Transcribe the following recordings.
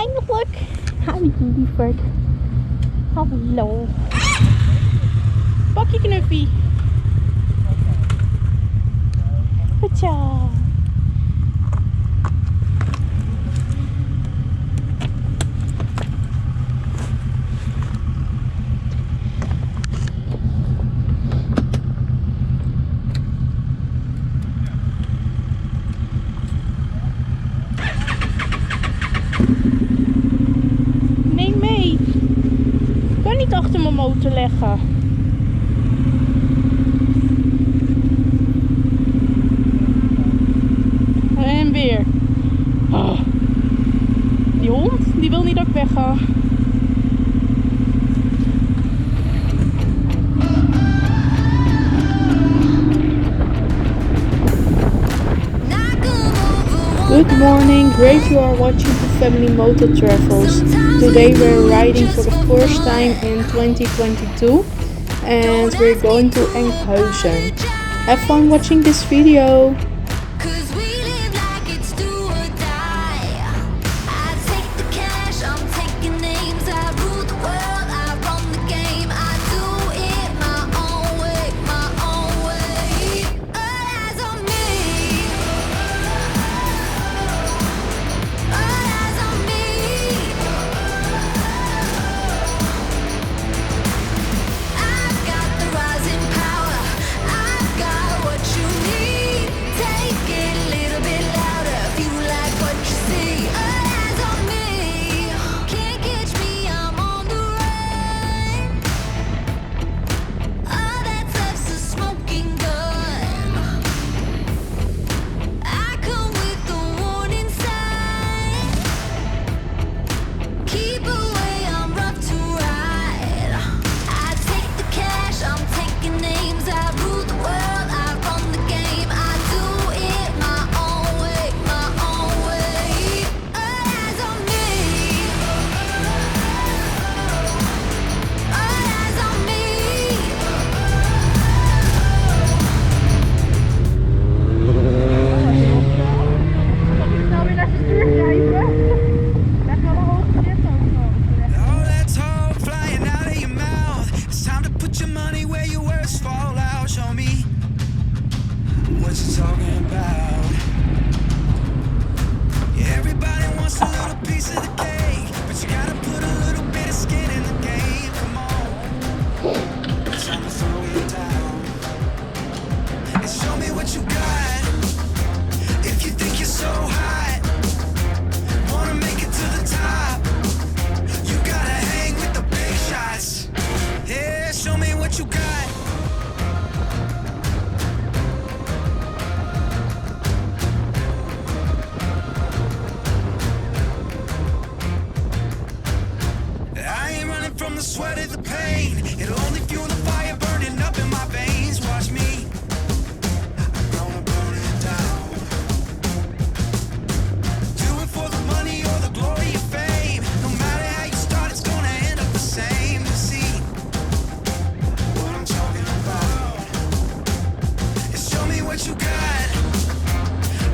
eindelijk. Hi lieverd. Hallo. Pak je knuffie. Goed zo. Neem mee. Ik kan niet achter mijn motor leggen. En weer. Oh. Die hond, die wil niet dat ik wegga. Good morning, great you are watching the family Moto Travels. Today we're riding for the first time in 2022 and we're going to Enkhuizen. Have fun watching this video! From the sweat of the pain, it'll only fuel the fire burning up in my veins. Watch me, I'm gonna burn it down. Do it for the money or the glory of fame. No matter how you start, it's gonna end up the same. You see what I'm talking about? Is show me what you got.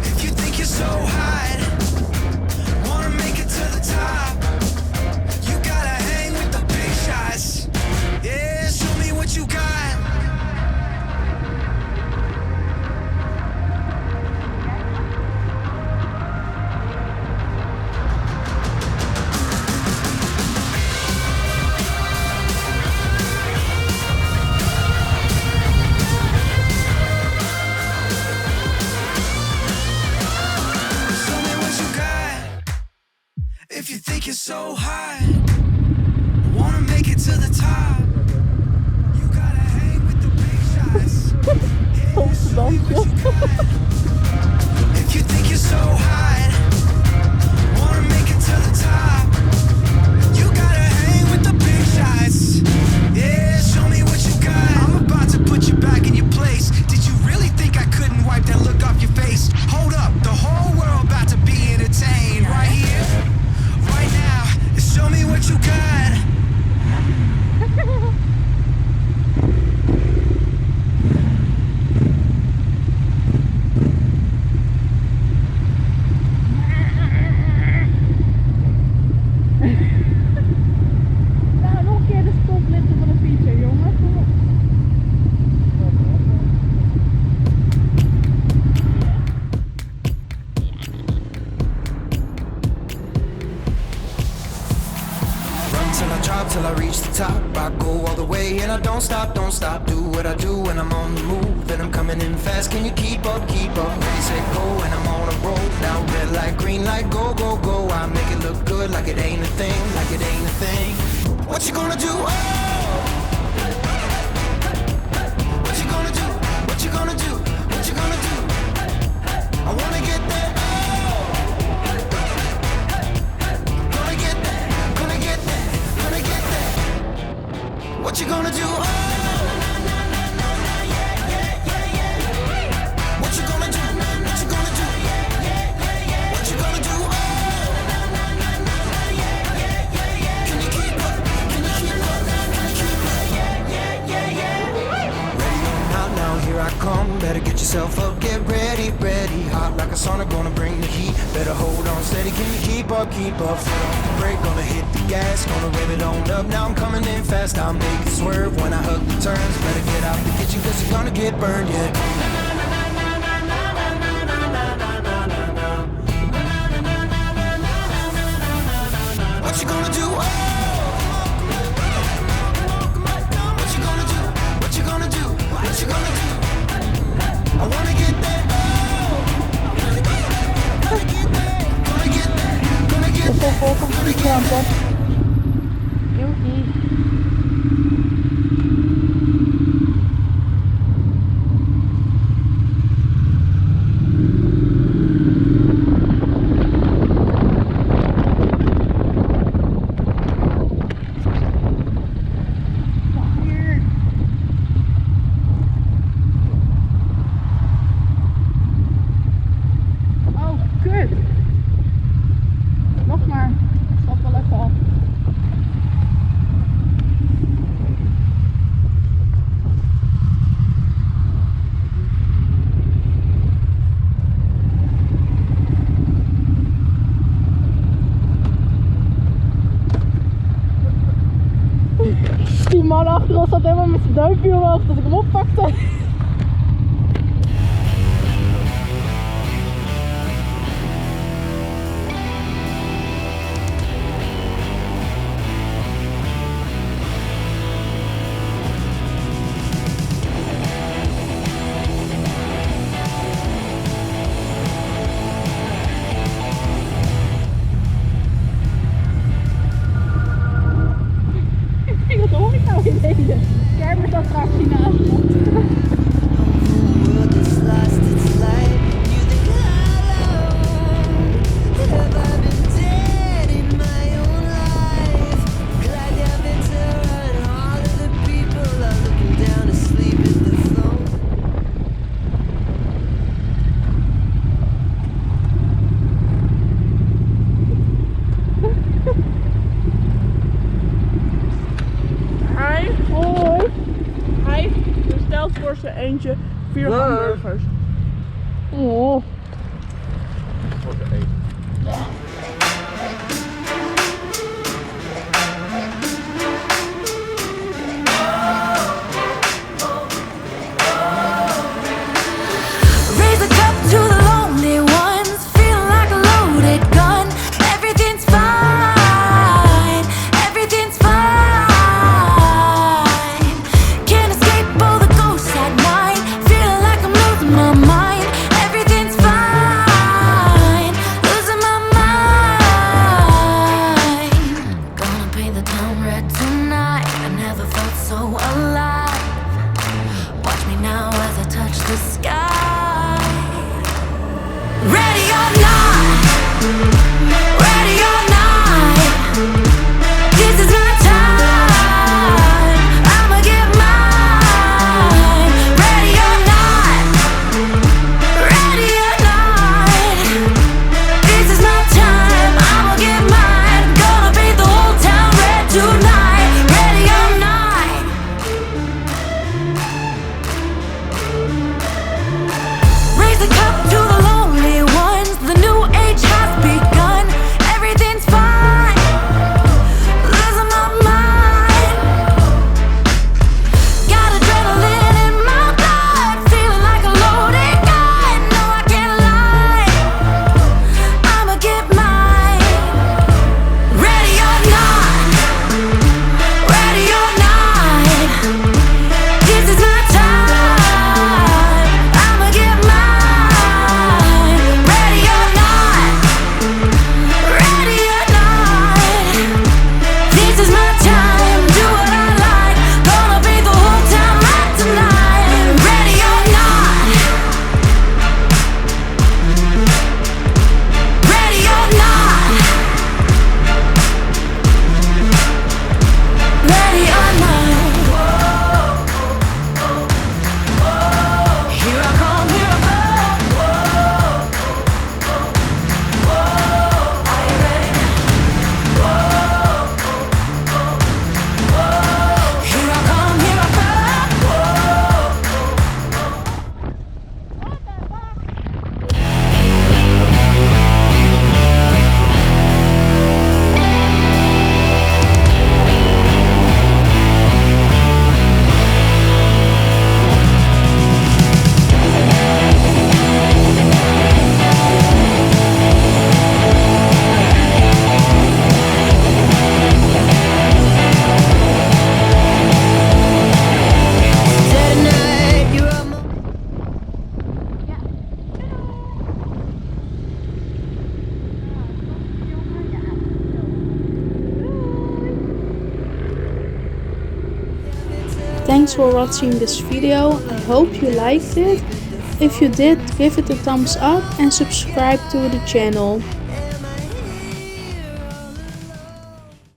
If you think you're so hot, wanna make it to the top. Yeah, show me what you got. Show me what you got. If you think you're so hot, wanna make it to the top. If you think you're so hot, wanna make it to the top, you gotta hang with the big shots. Yeah, show me what you got. I'm about to put you back in your place. Did you really think I couldn't wipe that look off your face? Hold up, the whole world about to be entertained. Right here, right now, show me what you got. till I drop, till I reach the top. I go all the way and I don't stop, don't stop. Do what I do when I'm on the move, and I'm coming in fast. Can you keep up, keep up? Ready, set, go, and I'm on a roll. Now red light, green light, go, go, go. I make it look good like it ain't a thing, like it ain't a thing. What you gonna do? Oh! What you gonna do? What you gonna do? What you gonna do? I wanna get there. Oh! Gonna get there. Gonna get there. Gonna get there. What you gonna do? Oh! What you gonna do? What you gonna do? What you gonna do? Oh! Can you keep up? Can you keep up? Can you keep up? Ready or not, now here I come. Better get yourself up, get ready, ready. Hot like a sauna, gonna bring the heat. Better hold on steady, can you keep up, keep up? Foot off the brake, gonna hit the gas, gonna rev it on up. Now I'm coming in fast, I'll make it swerve when I hug the turns. Better get out the kitchen, cause you're gonna get burned, yeah. What you gonna do? Oh! What you gonna do? What you gonna do? What you gonna do? I wanna get there. Oh! Gonna get there. Gonna get there. Gonna get there. Gonna get there. Gonna get there. Oh, kut. Nog maar. Stap wel even af. Die man achter ons zat helemaal met zijn duimpje omhoog dat ik hem oppakte. Wat hoor ik nou in deze kermisattractie naast me? Hij bestelt voor zijn eentje 4 hamburgers. Oh. Voor de eten. Raise a cup to the lonely ones, feeling like a loaded gun. Everything's fine, everything's fine. Can't escape all the ghosts at night, feeling like I'm losing my mind. Everything's fine. Thanks for watching this video. I hope you liked it. If you did, give it a thumbs up and subscribe to the channel.